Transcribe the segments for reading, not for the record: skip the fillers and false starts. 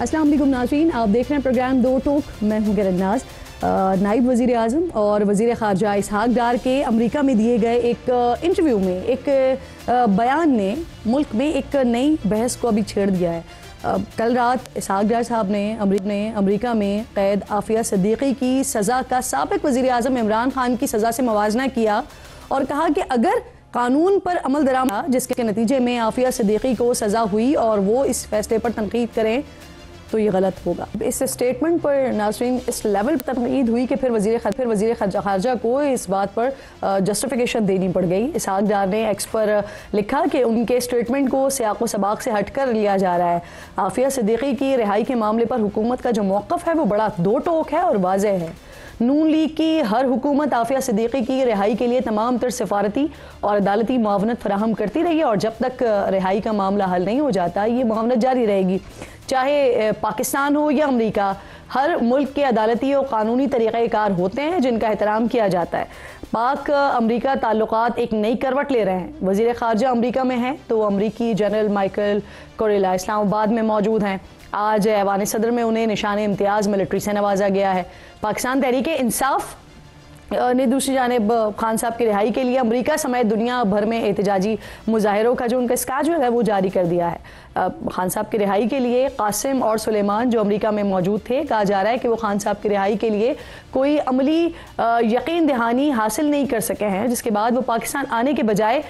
अस्सलाम वालेकुम नाज़रीन, आप देख रहे हैं प्रोग्राम दो टोक। मैं हूँ गिरन्नाज। नायब वज़ीर आज़म और वज़ीर ख़ारजा इसहाक़ डार के अमेरिका में दिए गए एक इंटरव्यू में एक बयान ने मुल्क में एक नई बहस को अभी छेड़ दिया है। कल रात इसहाक़ डार साहब ने अमेरिका में क़ैद आफ़िया सिद्दीकी की सज़ा का साबिक़ वज़ीर आज़म इमरान खान की सज़ा से मवाजना किया और कहा कि अगर कानून पर अमल दरामद जिसके नतीजे में आफ़िया सिद्दीकी को सज़ा हुई और वो इस फैसले पर तनकीद करें तो ये गलत होगा। इस स्टेटमेंट पर नाज़रीन इस लेवल पर तनकीद हुई कि फिर वज़ीर ख़ारजा को इस बात पर जस्टिफिकेशन देनी पड़ गई। इसहाक़ डार ने एक्स पर लिखा कि उनके स्टेटमेंट को सियाक़ो सबाक़ से हट कर लिया जा रहा है। आफ़िया सिद्दीकी की रिहाई के मामले पर हुकूमत का जो मौक़िफ़ है वो बड़ा दो टोक है और वाज़ेह है। नून लीग की हर हुकूमत आफ़िया सिद्दीकी की रिहाई के लिए तमाम तर सिफारती और अदालती मुआवनत फराहम करती रही है और जब तक रिहाई का मामला हल नहीं हो जाता ये मुआवनत जारी रहेगी। चाहे पाकिस्तान हो या अमेरिका, हर मुल्क के अदालती और कानूनी तरीक़ाकार होते हैं जिनका एहतराम किया जाता है। पाक अमेरिका ताल्लुकात एक नई करवट ले रहे हैं। वज़ीर ख़ारजा अमेरिका में हैं तो अमेरिकी जनरल माइकल कोरेला इस्लामाबाद में मौजूद हैं। आज ऐवान सदर में उन्हें निशान इम्तियाज़ मिलिट्री से नवाजा गया है। पाकिस्तान तहरीक इंसाफ ने दूसरी जानिब खान साहब की रिहाई के लिए अमेरिका समेत दुनिया भर में एहतजाजी मुजाहिरों का जो उनका स्केड्यूल है वो जारी कर दिया है। खान साहब की रिहाई के लिए कासिम और सुलेमान जो अमेरिका में मौजूद थे, कहा जा रहा है कि वो खान साहब की रिहाई के लिए कोई अमली यकीन दहानी हासिल नहीं कर सके हैं, जिसके बाद वो पाकिस्तान आने के बजाय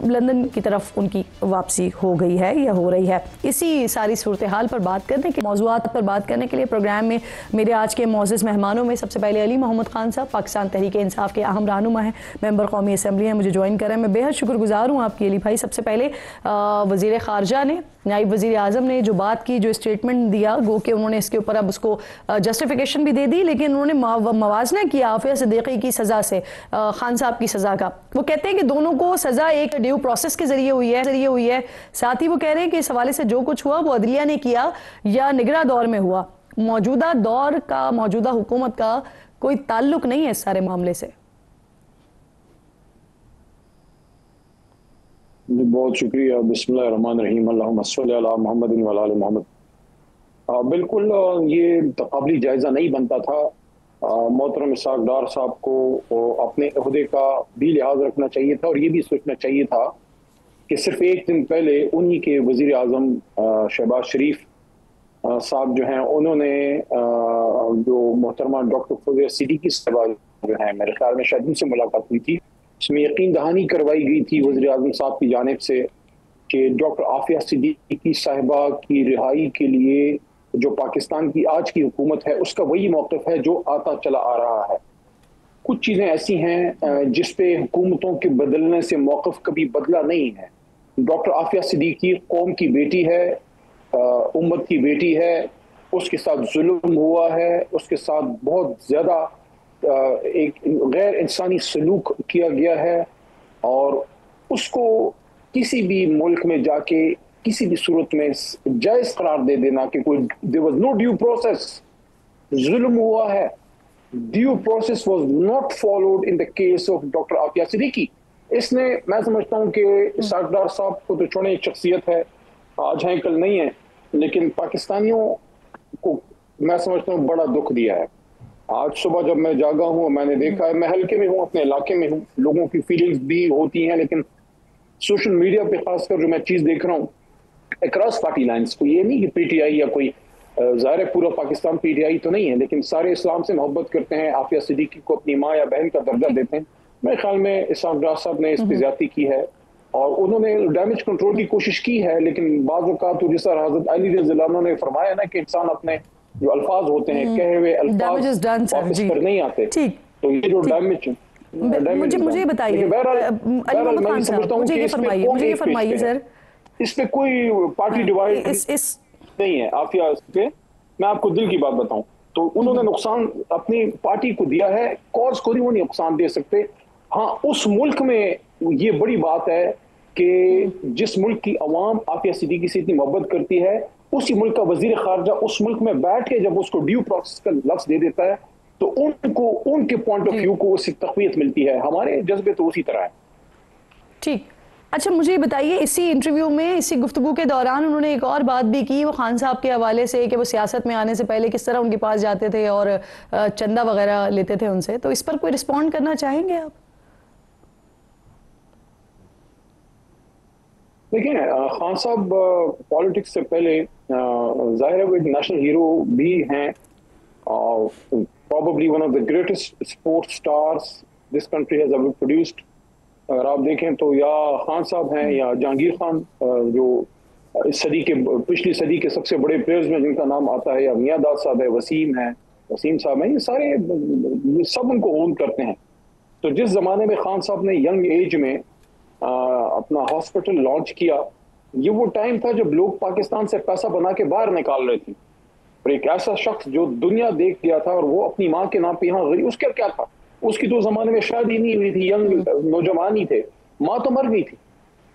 लंदन की तरफ उनकी वापसी हो गई है या हो रही है। इसी सारी सूरत हाल पर बात करने के मौज़ूआत पर बात करने के लिए प्रोग्राम में मेरे आज के मौज़ूज़ मेहमानों में सबसे पहले अली मोहम्मद खान साहब पाकिस्तान तहरीक इंसाफ के अहम रहनुमा हैं, मेंबर कौमी असम्बली हैं, मुझे ज्वाइन कर रहे हैं। मैं बेहद शुक्रगुजार हूँ आपकी अली भाई। सबसे पहले वज़ीर ख़ारजा ने, नायब वज़ीर आज़म ने जो बात की, जो स्टेटमेंट दिया, गो कि उन्होंने इसके ऊपर अब उसको जस्टिफिकेशन भी दे दी, लेकिन उन्होंने मवाजना किया आफ़िया सिद्दीकी की सज़ा से खान साहब की सज़ा का। वो कहते हैं कि दोनों को सज़ा एक ड्यू प्रोसेस के ज़रिए हुई है। साथ ही वो कह रहे हैं कि इस हवाले से जो कुछ हुआ वो अदलिया ने किया या निगरां दौर में हुआ। मौजूदा दौर का, मौजूदा हुकूमत का कोई ताल्लुक नहीं है इस सारे मामले से। बहुत शुक्रिया। बिस्मिल्लाहिर्रहमानिर्रहीम, अल्लाहुम्मा सल्ली अला मुहम्मद व अला आलि मुहम्मद। बिल्कुल ये तक़ाबली जायज़ा नहीं बनता था। मोहतरम इसहाक़ डार साहब को अपने अहदे का भी लिहाज रखना चाहिए था और ये भी सोचना चाहिए था कि सिर्फ एक दिन पहले उन्हीं के वज़ीर आज़म शहबाज शरीफ साहब जो हैं उन्होंने जो मोहतरमा डॉक्टर फौजिया सिद्दीकी साहबा जो हैं, मेरे ख्याल में शायद उनसे मुलाकात हुई थी, इसमें यकीन दहानी करवाई गई थी वज़ीर आज़म साहब की जानिब से कि डॉक्टर आफ़िया सिद्दीकी साहिबा की रिहाई के लिए जो पाकिस्तान की आज की हुकूमत है उसका वही मौक़िफ़ है जो आता चला आ रहा है। कुछ चीज़ें ऐसी हैं जिस पे हुकूमतों के बदलने से मौक़िफ़ कभी बदला नहीं है। डॉक्टर आफ़िया सिद्दीकी कौम की बेटी है, उम्मत की बेटी है, उसके साथ जुल्म हुआ है, उसके साथ बहुत ज़्यादा एक गैर इंसानी सलूक किया गया है और उसको किसी भी मुल्क में जाके किसी भी सूरत में जायज़ करार दे देना कि कोई there was no due process, जुल्म हुआ है, due process was not followed in the case of doctor Aafia Siddiqui. इसने, मैं समझता हूँ कि इसहाक़ डार साहब को तो छोड़े एक शख्सियत है, आज हैं कल नहीं है, लेकिन पाकिस्तानियों को मैं समझता हूँ बड़ा दुख दिया है। आज सुबह जब मैं जागा हूँ मैंने देखा है, मैं हल्के में हूँ, अपने इलाके में हूँ, लोगों की फीलिंग्स भी होती हैं, लेकिन सोशल मीडिया पे खासकर जो मैं चीज़ देख रहा हूँ अक्रॉस पार्टी लाइन्स को, ये नहीं कि पीटीआई या कोई, ज़ाहिर है पूरा पाकिस्तान पीटीआई तो नहीं है, लेकिन सारे इस्लाम से मोहब्बत करते हैं, आफ़िया सिद्दीकी को अपनी माँ या बहन का दर्जा देते हैं। मेरे ख्याल में इसहाक़ डार साहब ने इस पर ज़्यादती की है और उन्होंने डैमेज कंट्रोल की कोशिश की है, लेकिन बाज़ औक़ात तो जिस तरह हज़रत अली रज़ियल्लाहु अन्हु ने फरमाया ना कि इंसान अपने जो अल्फाज होते हैं, कहे हुए अल्फाज वापस कर नहीं आते, तो ये जो डैमेज मुझे बताइए, मुझे फरमाइए सर, इस पे कोई पार्टी डिवाइड नहीं है। आफ़िया पे मैं आपको दिल की बात बताऊं तो उन्होंने नुकसान अपनी पार्टी को दिया है, कॉज को नहीं वो नुकसान दे सकते। हाँ, उस मुल्क में ये बड़ी बात है कि जिस मुल्क की अवाम आफ़िया सिद्दीकी से इतनी मोहब्बत करती है, उसी मुल्क का वज़ीर ख़ारजा उस मुल्क में बैठ के जब उसको ड्यू प्रोसेस का लफ्ज़ दे देता है तो उनको, उनके पॉइंट ऑफ व्यू को उससे तक़वियत मिलती है। हमारे जज्बे तो उसी तरह है। ठीक, अच्छा मुझे बताइए, इसी इंटरव्यू में, इसी गुफ्तगू के दौरान उन्होंने एक और बात भी की वो खान साहब के हवाले से कि वो सियासत में आने से पहले किस तरह उनके पास जाते थे और चंदा वगैरह लेते थे उनसे, तो इस पर कोई रिस्पॉन्ड करना चाहेंगे आप? देखिए, खान साहब पॉलिटिक्स से पहले जाहिर है वो एक नेशनल हीरो भी हैं, probably one of the greatest sports stars this country has ever produced. अगर आप देखें तो या खान साहब हैं या जहांगीर खान, जो इस सदी के, पिछली सदी के सबसे बड़े प्लेयर्स में जिनका नाम आता है, या मियां दाद साहब है, वसीम साहब हैं, ये सारे सब उनको ओन करते हैं। तो जिस जमाने में खान साहब ने यंग एज में अपना हॉस्पिटल लॉन्च किया, ये वो टाइम था जब लोग पाकिस्तान से पैसा बना के बाहर निकाल रहे थे, और एक ऐसा शख्स जो दुनिया देख गया था और वो अपनी माँ के नाम पे यहाँ गई, उसका क्या था? उसकी तो जमाने में शादी नहीं हुई थी, यंग नौजवान ही थे, माँ तो मर गई थी।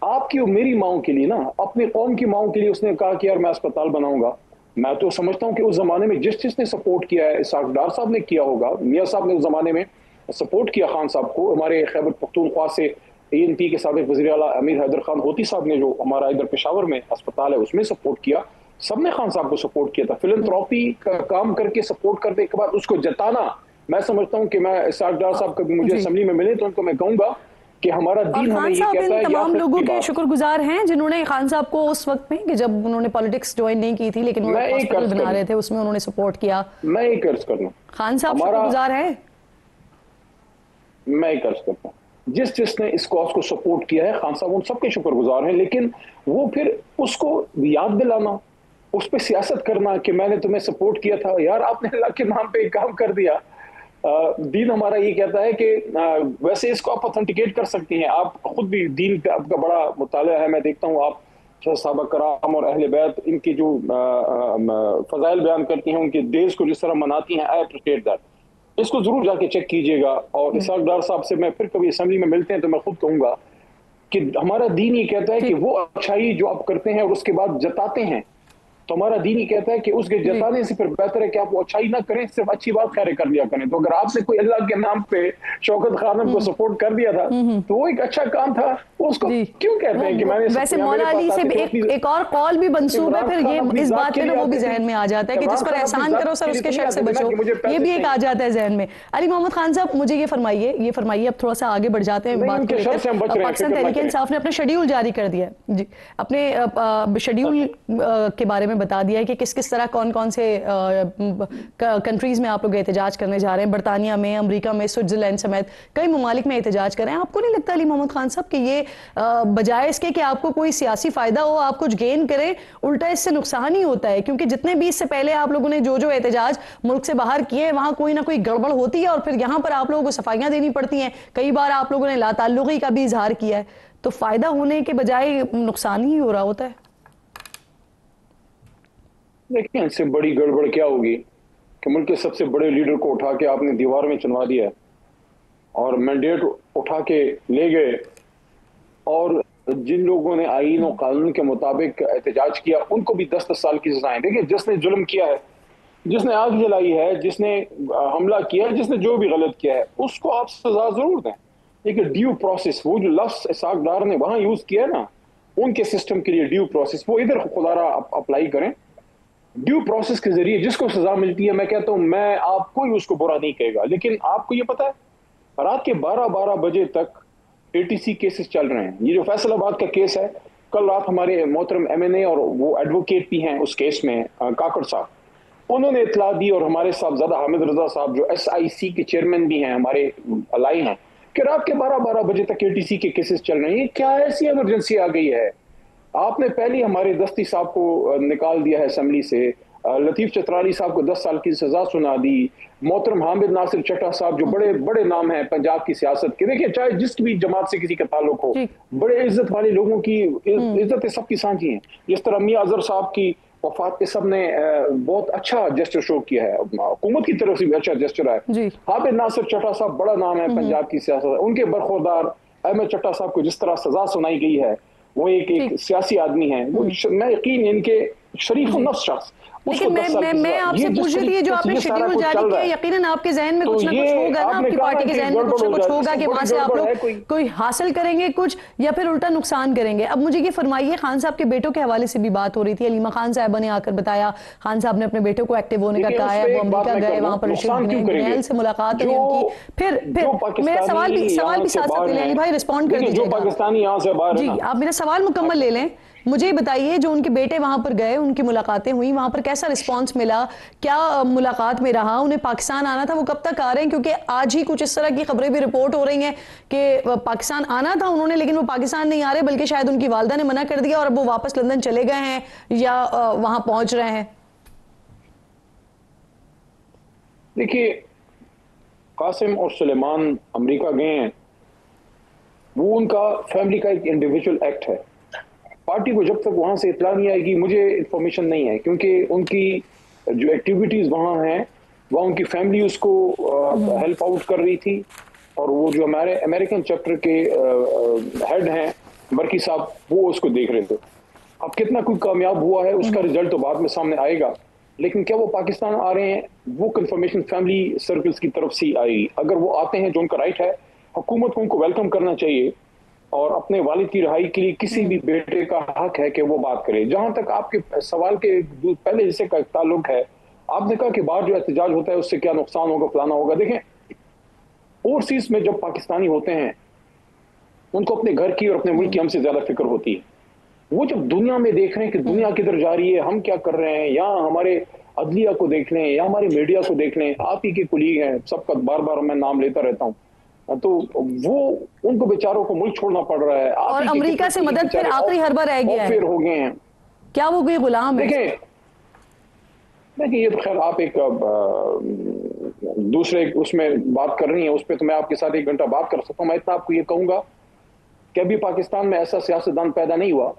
आपकी और मेरी माओ के लिए ना, अपनी कौम की माओ के लिए उसने कहा कि यार मैं अस्पताल बनाऊंगा। मैं तो समझता हूँ कि उस जमाने में जिसने सपोर्ट किया है, इसाक डार साहब ने किया होगा, मियाँ साहब ने उस जमाने में सपोर्ट किया खान साहब को। हमारे खैबर पख्तूनख्वा से ANP के साबिक वज़ीर आला अमीर हैदर खान होती साहब ने, जो हमारा इधर पेशावर में अस्पताल है, उसमें सपोर्ट किया। सबने खान साहब को सपोर्ट किया था। फिलंथ्रॉपी का काम करके सपोर्ट करने के बाद उसको जताना, मैं समझता हूं कि मैं इसाक डार साहब कभी मुझे असेंबली में मिले तो उनको मैं कहूंगा कि हमारा दीन हमें ये कहता है। तमाम लोगों के शुक्रगुजार हैं जिन्होंने खान साहब को उस वक्त में, कि जब उन्होंने पॉलिटिक्स ज्वाइन नहीं की थी लेकिन वो हॉस्पिटल बना रहे थे, उसमें उन्होंने सपोर्ट किया। मैं एक अर्ज कर लूं, खान साहब शुक्रगुजार हैं। मैं एक अर्ज करता हूँ, जिसने इस कॉज को सपोर्ट किया है, खान साहब उन सबके शुक्रगुजार हैं। लेकिन वो फिर उसको याद दिलाना, उस पर सियासत करना कि मैंने तुम्हें सपोर्ट किया था, यार आपने अल्लाह के नाम पे एक काम कर दिया। दीन हमारा ये कहता है कि वैसे इसको आप ऑथेंटिकेट कर सकती हैं, आप खुद भी दीन पे आपका बड़ा मुताला है। मैं देखता हूँ आप सहाबा कराम और अहले बैत इनकी जो फजाइल बयान करती हैं, उनके डेज को जिस तरह मनाती हैं, आई अप्रिशिएट दैट। इसको जरूर जाके चेक कीजिएगा। और इसाक डार साहब से मैं फिर कभी असेंबली में मिलते हैं तो मैं खुद कहूंगा कि हमारा दीन ये कहता है कि वो अच्छाई जो आप करते हैं और उसके बाद जताते हैं, तो हमारा दीन ही कहता है कि उसके जताने से फिर बेहतर है कि आप वो अच्छाई ना करें, सिर्फ अच्छी बात खैर कर लिया करें। तो अगर आपने कोई अल्लाह के नाम पे शौकत खानम को सपोर्ट कर दिया था तो वो एक अच्छा काम था, उसको क्यों कहते हैं कि मैंने। वैसे मौला अली से एक और कॉल भी मंसूब है, फिर ये इस बात पे वो भी जहन में आ जाता है कि जिस पर एहसान करो सर उसके शर से बचो, ये भी एक आ जाता है जहन में। अली मोहम्मद खान साहब, मुझे ये फरमाइए, अब थोड़ा सा आगे बढ़ जाते हैं, बात करते हैं। पाकिस्तान तहरीक इंसाफ ने अपना शेड्यूल जारी कर दिया है जी, अपने शेड्यूल के बारे में बता दिया है कि किस तरह कौन से कंट्रीज में आप लोग एहतजाज करने जा रहे हैं। बरतानिया में, अमेरिका में, स्विट्जरलैंड समेत कई ममालिक में एहतजाज कर रहे हैं। आपको नहीं लगता अली मोहम्मद खान साहब कि ये बजाय इसके कि आपको कोई सियासी फायदा हो, आप कुछ गेन करें, उल्टा इससे नुकसान ही होता है? क्योंकि जितने भी इससे पहले आप लोगों ने जो एहतजाज मुल्क से बाहर किए, वहां कोई ना कोई गड़बड़ होती है और फिर यहां पर आप लोगों को सफाइयां देनी पड़ती हैं। कई बार आप लोगों ने लाताल्लुकी का भी इजहार किया है, तो फायदा होने के बजाय नुकसान ही हो रहा होता है। देखिए, इससे बड़ी गड़बड़ क्या होगी कि मुल्क के सबसे बड़े लीडर को उठा के आपने दीवार में चुनवा दिया और मैंडेट उठा के ले गए, और जिन लोगों ने आईन और कानून के मुताबिक एहतजाज किया उनको भी 10-10 साल की सजाएं। देखिए, जिसने जुल्म किया है, जिसने आग जलाई है, जिसने हमला किया है, जिसने जो भी गलत किया है, उसको आप सजा जरूर दें। लेकिन ड्यू प्रोसेस, वो जो लफ्ज इसाक डार ने वहां यूज किया है ना, उनके सिस्टम के लिए ड्यू प्रोसेस, वो इधर खुदारा अप्लाई करें। ड्यू प्रोसेस के जरिए जिसको सजा मिलती है, मैं कहता हूं, मैं आपको ही उसको बुरा नहीं कहेगा। लेकिन आपको ये पता है, रात के 12-12 बजे तक ATC केसेस चल रहे हैं। ये जो फैसलाबाद का केस है, कल रात हमारे मोहतरम MNA और वो एडवोकेट भी हैं उस केस में, काकड़ साहब, उन्होंने इतला दी, और हमारे साहबजादा हामिद रजा साहब जो SIC के चेयरमैन भी हैं, हमारे अलाई हैं, कि रात के 12-12 बजे तक ATC के केसेस चल रहे हैं। क्या ऐसी इमरजेंसी आ गई है? आपने पहले हमारे दस्ती साहब को निकाल दिया है असेंबली से, लतीफ चतराली साहब को 10 साल की सजा सुना दी, मोहतरम हामिद नासिर चट्टा साहब जो बड़े बड़े नाम हैं पंजाब की सियासत के, देखिए चाहे जिस भी जमात से किसी का ताल्लुक हो, बड़े इज्जत वाले लोगों की इज्जत सबकी सांझी है। जिस तरह मियां अजहर साहब की वफात पे सब ने बहुत अच्छा जेस्चर शो किया है, हुकूमत की तरफ से भी अच्छा जेस्चर है। हामिद नासिर चट्टा साहब बड़ा नाम है पंजाब की सियासत, उनके बरखुरदार अहमद चट्टा साहब को जिस तरह सजा सुनाई गई है, वो एक सियासी आदमी हैं। वो मैं यकीन इनके शरीफ नफ्स शख्स। लेकिन मैं आपसे पूछ रही थी, जो आपने शेड्यूल जारी किया, यकीनन आपके जहन में कुछ ना कुछ होगा ना, आपकी पार्टी के जहन में कुछ ना कुछ होगा कि वहां से आप लोग कोई हासिल करेंगे कुछ, या फिर उल्टा नुकसान करेंगे। अब मुझे ये फरमाइए, खान साहब के बेटों के हवाले से भी बात हो रही थी, अलीमा खान साहबा ने आकर बताया, खान साहब ने अपने बेटों को एक्टिव होने का कहा है, वो अमेरिका गए, वहां पर से मुलाकात हुई उनकी। फिर मेरा सवाल भी साथ साथ ले लें भाई, रिस्पॉन्ड कर दीजिएगा। पाकिस्तानी यहाँ से बाहर जी, आप मेरा सवाल मुकम्मल ले लें। मुझे बताइए, जो उनके बेटे वहां पर गए, उनकी मुलाकातें हुई, वहां पर कैसा रिस्पांस मिला, क्या मुलाकात में रहा, उन्हें पाकिस्तान आना था, वो कब तक आ रहे हैं? क्योंकि आज ही कुछ इस तरह की खबरें भी रिपोर्ट हो रही हैं कि पाकिस्तान आना था उन्होंने, लेकिन वो पाकिस्तान नहीं आ रहे, बल्कि शायद उनकी वालिदा ने मना कर दिया और अब वो वापस लंदन चले गए हैं या वहां पहुंच रहे हैं। देखिए, कासिम और सुलेमान अमेरिका गए हैं, वो उनका फैमिली का एक इंडिविजुअल एक्ट है। पार्टी को जब तक वहां से इतला नहीं आएगी, मुझे इंफॉर्मेशन नहीं है, क्योंकि उनकी जो एक्टिविटीज वहां हैं, वहाँ उनकी फैमिली उसको हेल्प आउट कर रही थी, और वो जो हमारे अमेरिकन चैप्टर के हेड हैं बरकी साहब, वो उसको देख रहे थे। अब कितना कोई कामयाब हुआ है उसका रिजल्ट तो बाद में सामने आएगा, लेकिन क्या वो पाकिस्तान आ रहे हैं, वो कंफर्मेशन फैमिली सर्कल्स की तरफ से आएगी। अगर वो आते हैं, जो उनका राइट है, हुकूमत को उनको वेलकम करना चाहिए, और अपने वालिद की रिहाई के लिए किसी भी बेटे का हक है कि वो बात करे। जहां तक आपके सवाल के पहले हिस्से का ताल्लुक है, आपने कहा कि बाहर जो एहतजाज होता है उससे क्या नुकसान होगा, फलाना होगा। देखें, ओवरसीज में जब पाकिस्तानी होते हैं, उनको अपने घर की और अपने मुल्क की हमसे ज्यादा फिक्र होती है। वो जब दुनिया में देख रहे हैं कि दुनिया किधर जा रही है, हम क्या कर रहे हैं, या हमारे अदलिया को देख लें या हमारे मीडिया को देख लें, आप ही के कुलीग हैं, सबका बार बार मैं नाम लेता रहता हूँ, तो वो उनको बेचारों को मुल्क छोड़ना पड़ रहा है। और अमेरिका से मदद फिर आखिरी हरबा रह गया है, फिर हो गए हैं। क्या वो कोई गुलाम है? देखिए, ये तो खैर आप एक दूसरे उसमें बात कर रही हैं, उस पर तो मैं आपके साथ 1 घंटा बात कर सकता हूँ। मैं इतना आपको ये कहूंगा कि अभी पाकिस्तान में ऐसा सियासतदान पैदा नहीं हुआ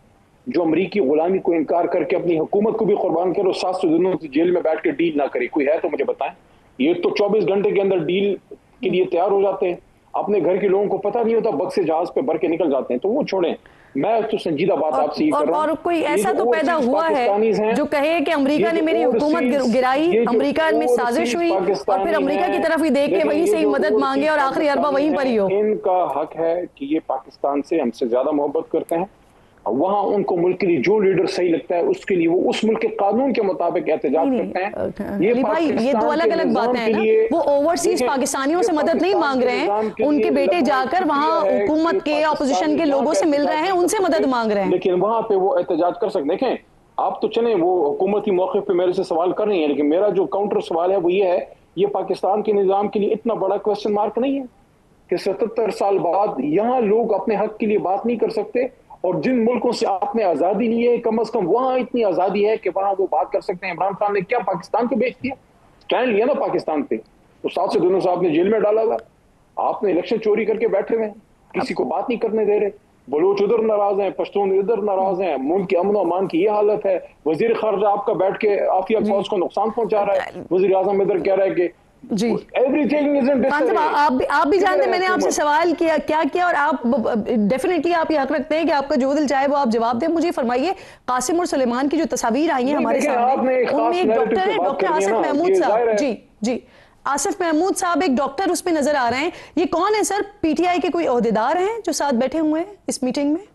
जो अमरीकी गुलामी को इनकार करके अपनी हुकूमत को भी कुर्बान करे और 700 दिनों जेल में बैठ के डील ना करे। कोई है तो मुझे बताएं। ये तो 24 घंटे के अंदर डील के लिए तैयार हो जाते हैं, अपने घर के लोगों को पता नहीं होता, बक्से जहाज पे भर के निकल जाते हैं। तो वो छोड़ें, मैं तो संजीदा बात आपसे ये कर रहा हूं। और कोई ऐसा तो पैदा हुआ है जो कहे कि अमेरिका ने मेरी हुकूमत गिराई, अमेरिका में साजिश हुई, और फिर अमेरिका की तरफ ही देख के वहीं से ही मदद मांगे और आखिरी अरबा वहीं पर ही हो? इनका हक है कि ये पाकिस्तान से हमसे ज्यादा मोहब्बत करते हैं, वहां उनको मुल्क के लिए जो लीडर सही लगता है उसके लिए वो उस मुल्क के कानून के मुताबिक एहतजाज करते हैं। ये भाई, ये दो अलग अलग बातें हैं ना। वो ओवरसीज पाकिस्तानियों से मदद नहीं मांग रहे हैं, उनके बेटे जाकर वहां हुकूमत के, ऑपोजिशन के लोगों से मिल रहे हैं, उनसे मदद मांग रहे हैं, लेकिन वहां पे वो एहतजाज कर सकते। देखें, आप तो चले वो हुकूमती मौके पे मेरे से सवाल कर रही है, लेकिन मेरा जो काउंटर सवाल है वो ये है, ये पाकिस्तान के निजाम के लिए इतना बड़ा क्वेश्चन मार्क नहीं है कि 77 साल बाद यहाँ लोग अपने हक के लिए बात नहीं कर सकते, और जिन मुल्कों से आपने आजादी ली है, कम से कम वहां इतनी आजादी है कि वहां वो बात कर सकते हैं। इमरान खान ने क्या पाकिस्तान को बेच दिया? स्टैंड लिया ना पाकिस्तान पे, तो 700 दिनों से आपने जेल में डाला हुआ, आपने इलेक्शन चोरी करके बैठे हुए हैं, किसी को बात नहीं करने दे रहे। बलोच उधर नाराज हैं, पश्तून इधर नाराज हैं, मुल्क के अमन और अमान की ये हालत है। वजीर खारजा आपका बैठ के आफिया फौज को नुकसान पहुंचा रहा है, वजीर आजम इधर कह रहा है कि जी एवरीथिंग इज इन डिसऑर्डर। आप भी जानते हैं, मैंने आपसे सवाल किया क्या किया, और आप डेफिनेटली आप ये हक रखते हैं कि आपका जो दिल चाहे वो आप जवाब दें। मुझे फरमाइए, कासिम और सुलेमान की जो तस्वीर आई है हमारे सामने, उनमें एक डॉक्टर है, डॉक्टर आसिफ महमूद साहब। जी, आसिफ महमूद साहब एक डॉक्टर उसमें नजर आ रहे हैं। ये कौन है सर? पीटीआई के कोई ओहदेदार हैं जो साथ बैठे हुए हैं इस मीटिंग में?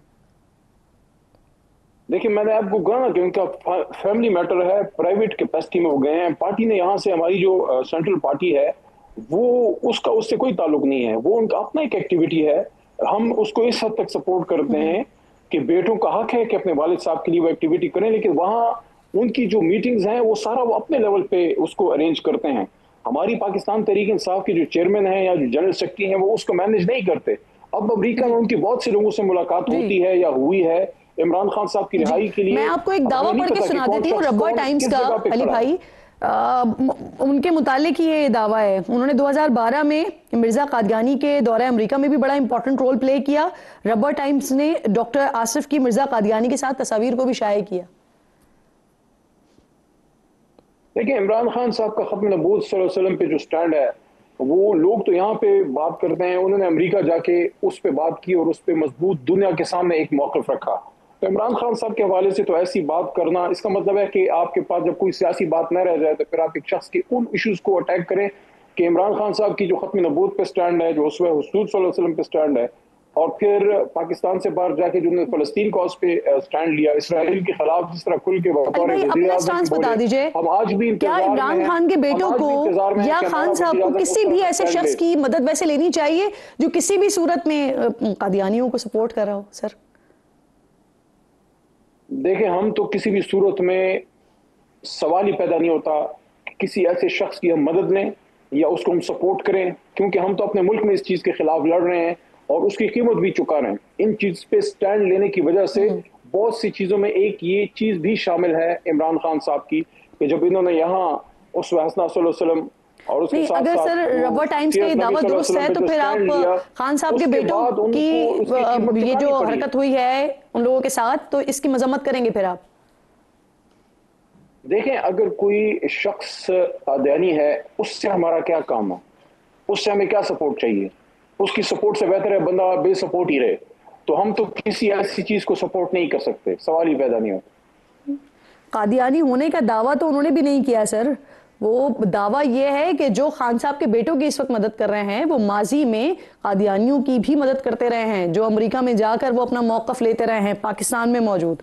देखिए, मैंने आपको कहा ना कि उनका फैमिली मैटर है, प्राइवेट कैपेसिटी में वो गए हैं। पार्टी ने यहाँ से, हमारी जो सेंट्रल पार्टी है, वो उससे कोई ताल्लुक नहीं है, वो उनका अपना एक एक्टिविटी है। हम उसको इस हद तक सपोर्ट करते हैं कि बेटों का हक है कि अपने वालिद साहब के लिए वो एक्टिविटी करें, लेकिन वहाँ उनकी जो मीटिंग्स हैं वो सारा वो अपने लेवल पे उसको अरेंज करते हैं। हमारी पाकिस्तान तहरीक इंसाफ के जो चेयरमैन हैं या जो जनरल सेक्रेटरी हैं, वो उसको मैनेज नहीं करते। अब अमेरिका में उनकी बहुत से लोगों से मुलाकात होती है या हुई है इमरान खान साहब की रिहाई के लिए। मैं आपको एक दावा पढ़ के सुना देती हूँ रब्बा टाइम्स का, अली भाई, उनके मुतालिक ये दावा है। उन्होंने 2012 में मिर्जा कादयानी के दौरे अमेरिका में भी बड़ा इंपॉर्टेंट रोल प्ले किया। रब्बा टाइम्स ने डॉक्टर आसिफ की मिर्जा कादयानी के साथ तस्वीर को भी शाया किया। देखिए, इमरान खान साहब का खत्म नबूवत सल्लल्लाहु अलैहि वसल्लम पे जो स्टैंड है, वो लोग तो यहाँ पे बात करते हैं, उन्होंने अमेरिका जाके उस पे बात की और उस पे मजबूत दुनिया के सामने एक मौक़िफ़ रखा। तो इमरान खान साहब के हवाले से तो ऐसी बात करना, इसका मतलब है कि आपके पास जब कोई सियासी बात न रह जाए तो फिर आप एक शख्स के उन इश्यूज को अटैक करें कि इमरान खान साहब की जो खत्म नबूत पे स्टैंड है, जो उसवे हुजूर सल्लल्लाहु अलैहि वसल्लम पे स्टैंड है, और फिर पाकिस्तान से बाहर जाके जिन्होंने फलस्तीन कॉज पे स्टैंड लिया, इसराइल के खिलाफ जिस तरह खुल के बतौर अपना स्टांस बता दीजिए। हम आज भी क्या इमरान खान के बेटों को या खान साहब को किसी भी ऐसे शख्स की मदद वैसे लेनी चाहिए जो किसी भी सूरत में कादियानियों को सपोर्ट कर रहा हो? सर देखें, हम तो किसी भी सूरत में सवाल ही पैदा नहीं होता कि किसी ऐसे शख्स की हम मदद लें या उसको हम सपोर्ट करें, क्योंकि हम तो अपने मुल्क में इस चीज के खिलाफ लड़ रहे हैं और उसकी कीमत भी चुका रहे हैं। इन चीज पे स्टैंड लेने की वजह से बहुत सी चीजों में एक ये चीज भी शामिल है इमरान खान साहब की कि जब इन्होंने यहाँ उस हसना सल्लल्लाहु अलैहि वसल्लम और उसके साथ अगर सर रबर टाइम्स की दावत दुरुस्त है तो फिर आप खान साहब के बेटों की ये जो हरकत हुई है उन लोगों के साथ, तो इसकी मजम्मत करेंगे फिर आप? देखें, अगर कोई शख्स कादियानी है उससे हमारा क्या काम है, उससे हमें क्या सपोर्ट चाहिए? उसकी सपोर्ट से बेहतर है बंदा बेसपोर्ट ही रहे। तो हम तो किसी ऐसी चीज को सपोर्ट नहीं कर सकते, सवाल ही पैदा नहीं होता। कादियानी होने का दावा तो उन्होंने भी नहीं किया सर। वो दावा ये है कि जो खान साहब के बेटों की इस वक्त मदद कर रहे हैं वो माजी में कादियानियों की भी मदद करते रहे हैं, जो अमेरिका में जाकर वो अपना मौकफ लेते रहे हैं पाकिस्तान में मौजूद।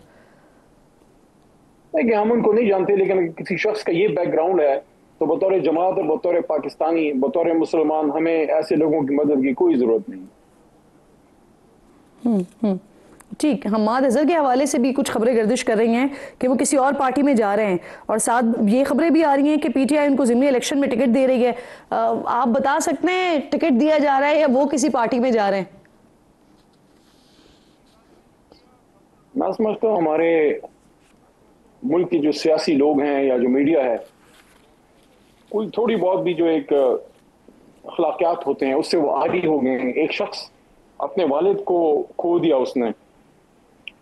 देखिए, हम उनको नहीं जानते, लेकिन किसी शख्स का ये बैकग्राउंड है तो बतौर जमात और बतौर पाकिस्तानी, बतौर मुसलमान, हमें ऐसे लोगों की मदद की कोई जरूरत नहीं। ठीक, हम्माद अजहर के हवाले से भी कुछ खबरें गर्दिश कर रही हैं कि वो किसी और पार्टी में जा रहे हैं, और साथ ये खबरें भी आ रही हैं कि पीटीआई उनको ज़िमनी इलेक्शन में टिकट दे रही है। आप बता सकते हैं टिकट दिया जा रहा है या वो किसी पार्टी में जा रहे हैं? मैं समझता हूँ हमारे मुल्क के जो सियासी लोग हैं या जो मीडिया है, कोई थोड़ी बहुत भी जो एक अखलाकियात होते हैं उससे वो आदी हो गए हैं। एक शख्स अपने वालिद को खो दिया उसने,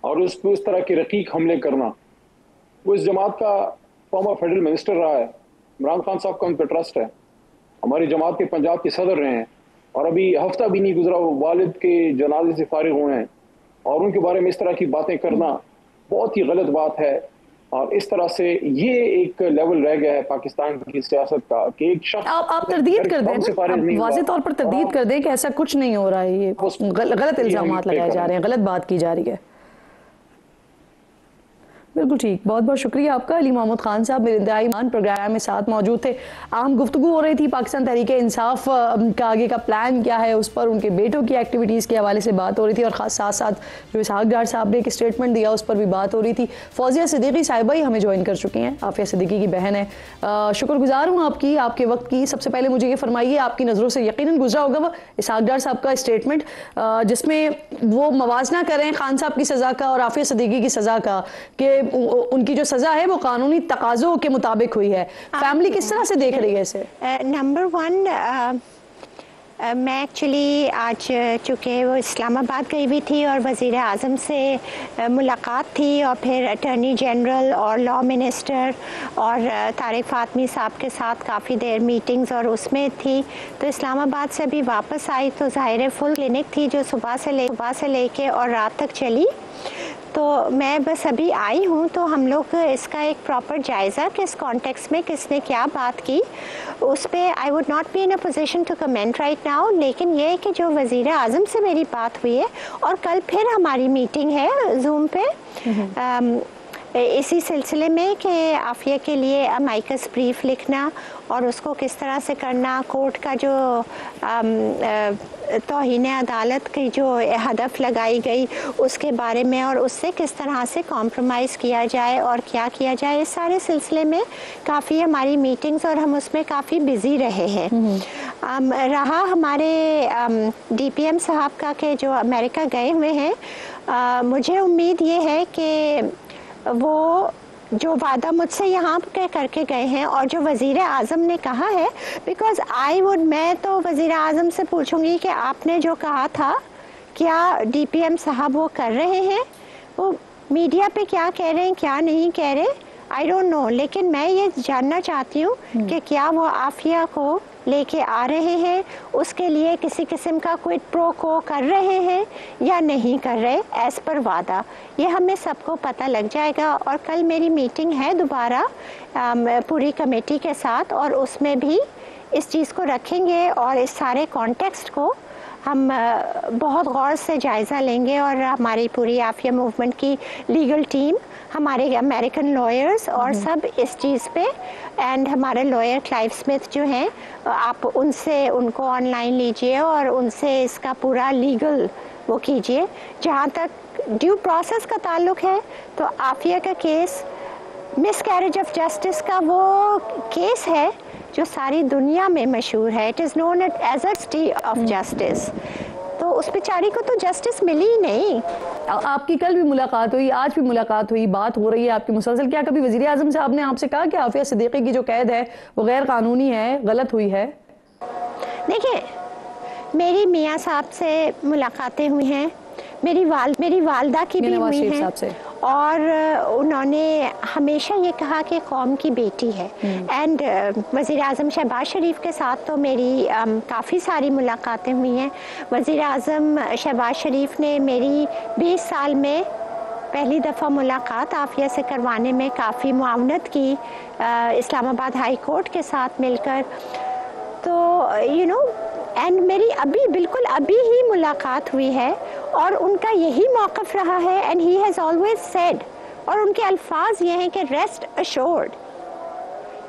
और उस पर इस तरह के रकीक हमले करना, वो इस जमात का फॉर्मर फेडरल मिनिस्टर रहा है, इमरान खान साहब का उन पर ट्रस्ट है, हमारी जमात के पंजाब के सदर रहे हैं, और अभी हफ्ता भी नहीं गुजरा वो वालिद के जनाजे से फारिग हुए हैं, और उनके बारे में इस तरह की बातें करना बहुत ही गलत बात है। और इस तरह से ये एक लेवल रह गया है पाकिस्तान की सियासत का कि एक शख्स आप तरदीद कर दें, वाज़ेह तौर पर तरदीद कर दें कि ऐसा कुछ नहीं हो रहा है, ये गलत इल्जामात लगाए जा रहे हैं, गलत बात की जा रही है। बिल्कुल ठीक, बहुत बहुत शुक्रिया आपका। अली मोहम्मद खान साहब मेरे इंतहाई मान प्रोग्राम में साथ मौजूद थे। आम गुफ्तगू हो रही थी पाकिस्तान तहरीक इंसाफ का आगे का प्लान क्या है, उस पर उनके बेटों की एक्टिविटीज़ के हवाले से बात हो रही थी, और ख़ास साथ साथ जो इसहाक डार साहब ने एक स्टेटमेंट दिया उस पर भी बात हो रही थी। फौजिया सिद्दीकी साहिबा ही हमें ज्वाइन कर चुकी हैं, आफिया सिद्दीकी की बहन है। शुक्रगुजार हूँ आपकी, आपके वक्त की। सबसे पहले मुझे ये फरमाइए, आपकी नज़रों से यकीनन गुजरा होगा वो इसहाक डार साहब का स्टेटमेंट जिसमें वो मवाजना करें खान साहब की सज़ा का और आफिया सिद्दीकी की सज़ा का, कि उनकी जो सजा है वो कानूनी तकाज़ों के मुताबिक हुई है। फैमिली किस तरह से देख रही है इसे? नंबर वन, मैं एक्चुअली आज चूँकि वो इस्लामाबाद गई हुई थी और वज़ीर आज़म से मुलाकात थी, और फिर अटॉर्नी जनरल और लॉ मिनिस्टर और तारिक फ़ातमी साहब के साथ काफ़ी देर मीटिंग्स और उसमें थी, तो इस्लामाबाद से अभी वापस आई तो ज़ाहिर फुल क्लिनिक थी जो सुबह से लेके और रात तक चली। तो मैं बस अभी आई हूँ, तो हम लोग इसका एक प्रॉपर जायज़ा किस कॉन्टेक्स्ट में किसने क्या बात की उस पर I would not be in a position to comment right now. लेकिन ये है कि जो वज़ीर आज़म से मेरी बात हुई है और कल फिर हमारी मीटिंग है जूम पे इसी सिलसिले में कि आफिया के लिए अमाइकस ब्रीफ लिखना और उसको किस तरह से करना, कोर्ट का जो तौहीन अदालत की जो हदफ लगाई गई उसके बारे में, और उससे किस तरह से कॉम्प्रोमाइज़ किया जाए और क्या किया जाए, इस सारे सिलसिले में काफ़ी हमारी मीटिंग्स और हम उसमें काफ़ी बिज़ी रहे हैं। रहा हमारे DPM साहब का कि जो अमेरिका गए हुए हैं, मुझे उम्मीद ये है कि वो जो वादा मुझसे यहाँ के करके गए हैं और जो वज़ीर आज़म ने कहा है, बिकॉज़ मैं तो वज़ीर आज़म से पूछूंगी कि आपने जो कहा था क्या DPM साहब वो कर रहे हैं, वो मीडिया पे क्या कह रहे हैं क्या नहीं कह रहे, आई डोंट नो। लेकिन मैं ये जानना चाहती हूँ कि क्या वो आफिया को लेके आ रहे हैं, उसके लिए किसी किस्म का क्विड प्रो को कर रहे हैं या नहीं कर रहे एज़ पर वादा, ये हमें सबको पता लग जाएगा। और कल मेरी मीटिंग है दोबारा पूरी कमेटी के साथ, और उसमें भी इस चीज़ को रखेंगे और इस सारे कॉन्टेक्स्ट को हम बहुत गौर से जायज़ा लेंगे। और हमारी पूरी आफिया मूवमेंट की लीगल टीम, हमारे अमेरिकन लॉयर्स और सब इस चीज़ पे, एंड हमारे लॉयर क्लाइव स्मिथ जो हैं, आप उनसे उनको ऑनलाइन लीजिए और उनसे इसका पूरा लीगल वो कीजिए। जहाँ तक ड्यू प्रोसेस का ताल्लुक है तो आफिया का case miss carriage of justice का वो केस है जो सारी दुनिया में मशहूर है। It is known as a stay of justice. तो उस बेचारी को तो जस्टिस मिली ही नहीं। आपकी कल भी मुलाकात हुई, आज भी मुलाकात हुई, बात हो रही है आपकी मुसलसल। क्या कभी वज़ीर आज़म साहब ने आपसे कहा कि आफिया सिद्दीकी की जो कैद है वो गैर कानूनी है, गलत हुई है? देखिए, मेरी मियाँ साहब से मुलाकातें हुई हैं, मेरी वालदा की भी हुई हैं, और उन्होंने हमेशा ये कहा कि कौम की बेटी है। एंड वज़ीर आज़म शहबाज शरीफ के साथ तो मेरी काफ़ी सारी मुलाकातें हुई हैं। वज़ीर आज़म शहबाज शरीफ ने मेरी 20 साल में पहली दफ़ा मुलाकात आफिया से करवाने में काफ़ी मुआवनत की, इस्लामाबाद हाई कोर्ट के साथ मिलकर। तो एंड मेरी बिल्कुल अभी ही मुलाकात हुई है और उनका यही मौक़िफ़ रहा है, and he has always said, और उनके अल्फाज ये हैं कि रेस्ट अश्योर्ड,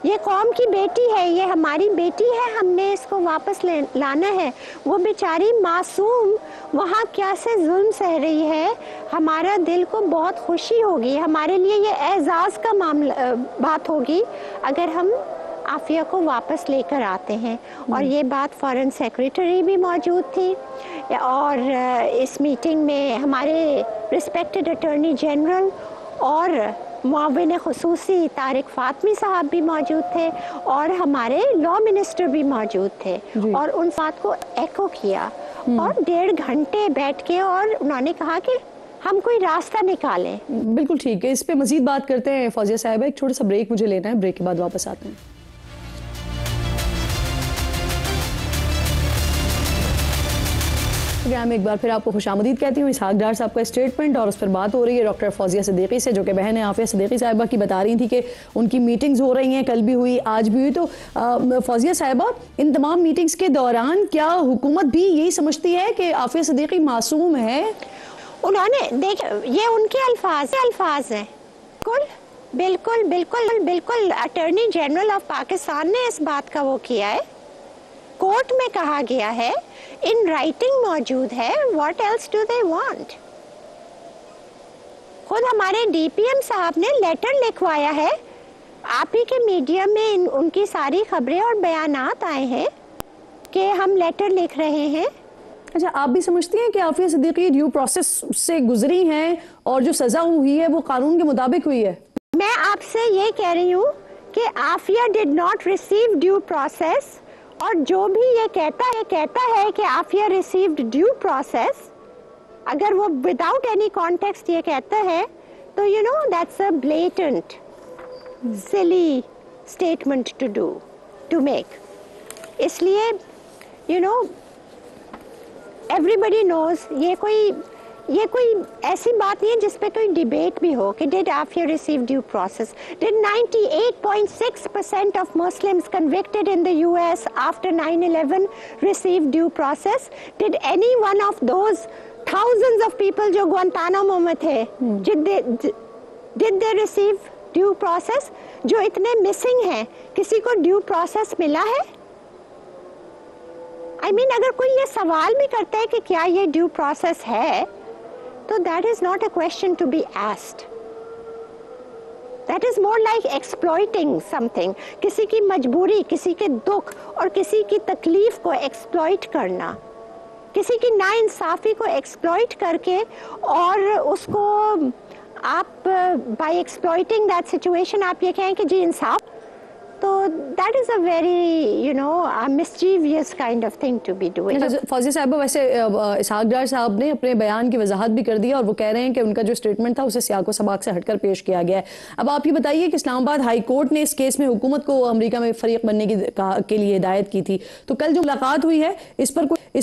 ये कौम की बेटी है, ये हमारी बेटी है, हमने इसको वापस लाना है। वो बेचारी मासूम वहाँ क्या से जुल्म सह रही है, हमारा दिल को बहुत खुशी होगी, हमारे लिए ये एजाज़ का मामला बात होगी अगर हम आफिया को वापस लेकर आते हैं। और ये बात फॉरेन सेक्रेटरी भी मौजूद थी, और इस मीटिंग में हमारे रिस्पेक्टेड अटॉर्नी जनरल और मुआविन खुसूसी तारिक फातमी साहब भी मौजूद थे, और हमारे लॉ मिनिस्टर भी मौजूद थे, और उन बात को एको किया और 1.5 घंटे बैठ के, और उन्होंने कहा कि हम कोई रास्ता निकालें। बिल्कुल ठीक है, इस पे मजीद बात करते हैं फौजिया साहिबा। एक छोटा सा ब्रेक मुझे लेना है, ब्रेक के बाद वापस आते हैं। प्रोग्राम में एक बार फिर आपको खुशामदीद कहती हूँ। इसहाक डार साहब का स्टेटमेंट और उस पर बात हो रही है डॉक्टर फौजिया सिद्दीकी से, जो कि बहन है आफिया सिद्दीकी साहिबा की। बता रही थी कि उनकी मीटिंग्स हो रही हैं, कल भी हुई, आज भी हुई। तो फौजिया साहिबा, इन तमाम मीटिंग्स के दौरान क्या हुकूमत भी यही समझती है कि आफिया सिद्दीकी मासूम है? उन्होंने देख, ये उनके अल्फाज हैं। बिल्कुल बिल्कुल बिल्कुल अटॉर्नी जनरल ऑफ पाकिस्तान ने इस बात का वो किया है, कोर्ट में कहा गया है, इन राइटिंग मौजूद है। What else do they want? खुद हमारे डीपीएम साहब ने लेटर लिखवाया है, आप ही के मीडिया में उनकी सारी खबरें और बयानात आए हैं कि हम लेटर लिख रहे हैं। अच्छा, आप भी समझती हैं कि आफिया सिद्दीकी ड्यू प्रोसेस से गुजरी हैं और जो सजा हुई है वो कानून के मुताबिक हुई है? मैं आपसे ये कह रही हूँ कि Aafia did not receive due process, और जो भी ये कहता है कि आफिया रिसीव्ड ड्यू प्रोसेस, अगर वो विदाउट एनी कॉन्टेक्स्ट ये कहता है तो that's a blatant silly statement to make. इसलिए एवरीबडी नोज, ये कोई ऐसी बात नहीं है जिस पे कोई डिबेट भी हो कि did Aafia receive due process. Did 98.6% of Muslims convicted in the US after 9/11 receive due process? Did any one of those thousands of people जो ग्वांतानामो में थे, did they receive due process? जो इतने मिसिंग हैं, किसी को ड्यू प्रोसेस मिला है? I mean, अगर कोई ये सवाल भी करता है कि क्या ये ड्यू प्रोसेस है, तो that is not a question to be asked. That is more like exploiting something. किसी की मजबूरी, किसी के दुख और किसी की तकलीफ को एक्सप्लॉइट करना, किसी की नाइंसाफी को एक्सप्लॉइट करके, और उसको आप by exploiting that situation आप ये कहें कि जी इंसाफ, तो that is a very mischievous kind of thing to be doing. Fauzia साहब, वैसे इसहाक डार साहब ने अपने बयान की वजाहत भी कर दी और वो कह रहे हैं कि उनका जो स्टेटमेंट था उसे सियाको सबाक से हटकर पेश किया गया है। अब आप ये बताइए कि इस्लामाबाद हाई कोर्ट ने इस केस में हुकूमत को अमेरिका में फरीक बनने के लिए हिदायत की थी, तो कल जो मुलाकात हुई है इस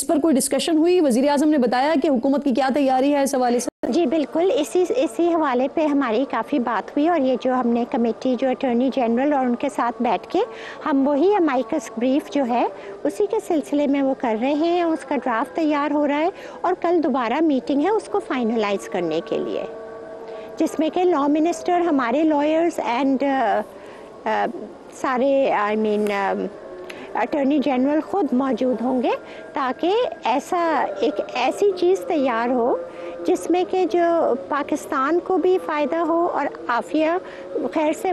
पर कोई डिस्कशन हुई? वजीर आज़म ने बताया कि हुकूमत की क्या तैयारी है इस हवाले से? जी बिल्कुल, इसी हवाले पे हमारी काफ़ी बात हुई और ये जो हमने कमेटी जो अटॉर्नी जनरल और उनके साथ बैठ के हम वही अमाइकस ब्रीफ जो है उसी के सिलसिले में वो कर रहे हैं, उसका ड्राफ्ट तैयार हो रहा है और कल दोबारा मीटिंग है उसको फाइनलाइज करने के लिए, जिसमें कि लॉ मिनिस्टर, हमारे लॉयर्स एंड सारे अटॉर्नी जनरल ख़ुद मौजूद होंगे, ताकि ऐसी चीज़ तैयार हो जिसमें कि जो पाकिस्तान को भी फ़ायदा हो और आफिया खैर से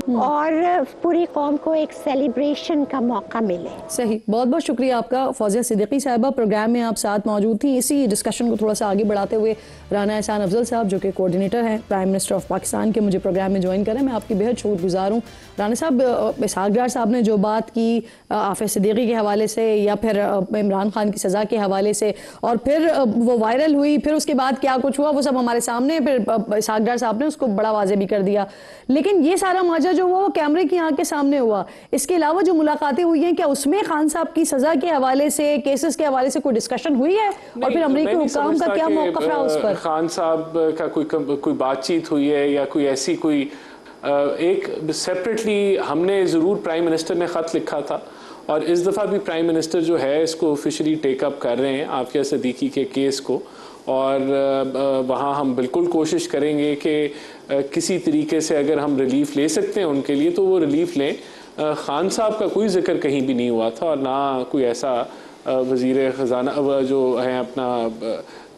और पूरी कौम को एक सेलिब्रेशन का मौका मिले। सही, बहुत बहुत शुक्रिया आपका फौजिया सिद्दीकी साहिबा, प्रोग्राम में आप साथ मौजूद थी। इसी डिस्कशन को थोड़ा सा आगे बढ़ाते हुए राना एहसान अफजल साहब जो कि कोऑर्डिनेटर हैं प्राइम मिनिस्टर ऑफ पाकिस्तान के, मुझे प्रोग्राम में ज्वाइन करें। मैं आपकी बेहद शुक्रगुजार हूँ। राना साहब, इसहाक डार साहब ने जो बात की आफिया सिद्दीकी के हवाले से या फिर इमरान खान की सज़ा के हवाले से और फिर वो वायरल हुई, फिर उसके बाद क्या कुछ हुआ वो सब हमारे सामने, फिर इसहाक डार साहब ने उसको बड़ा वाज़े भी कर दिया। लेकिन ये सारा माजरा जो वो कैमरे की आंख के सामने हुआ, इसके अलावा जो मुलाकातें हुई हैं, क्या उसमें खान साहब की सजा के हवाले से, केसेस के हवाले से कोई डिस्कशन हुई है? और फिर अमरीकी हुकाम का क्या मौक़िफ़ रहा उस पर? खान साहब का कोई बातचीत हुई है या कोई ऐसी कोई एक सेपरेटली हमने ज़रूर प्राइम मिनिस्टर ने ख़त लिखा था और इस दफ़ा भी प्राइम मिनिस्टर जो है इसको ऑफिशियली टेकअप कर रहे हैं आफिया सिद्दीकी के केस को, और वहाँ हम बिल्कुल कोशिश करेंगे कि किसी तरीके से अगर हम रिलीफ ले सकते हैं उनके लिए तो वो रिलीफ लें। खान साहब का कोई जिक्र कहीं भी नहीं हुआ था और ना कोई ऐसा वज़ीर ख़जाना जो है अपना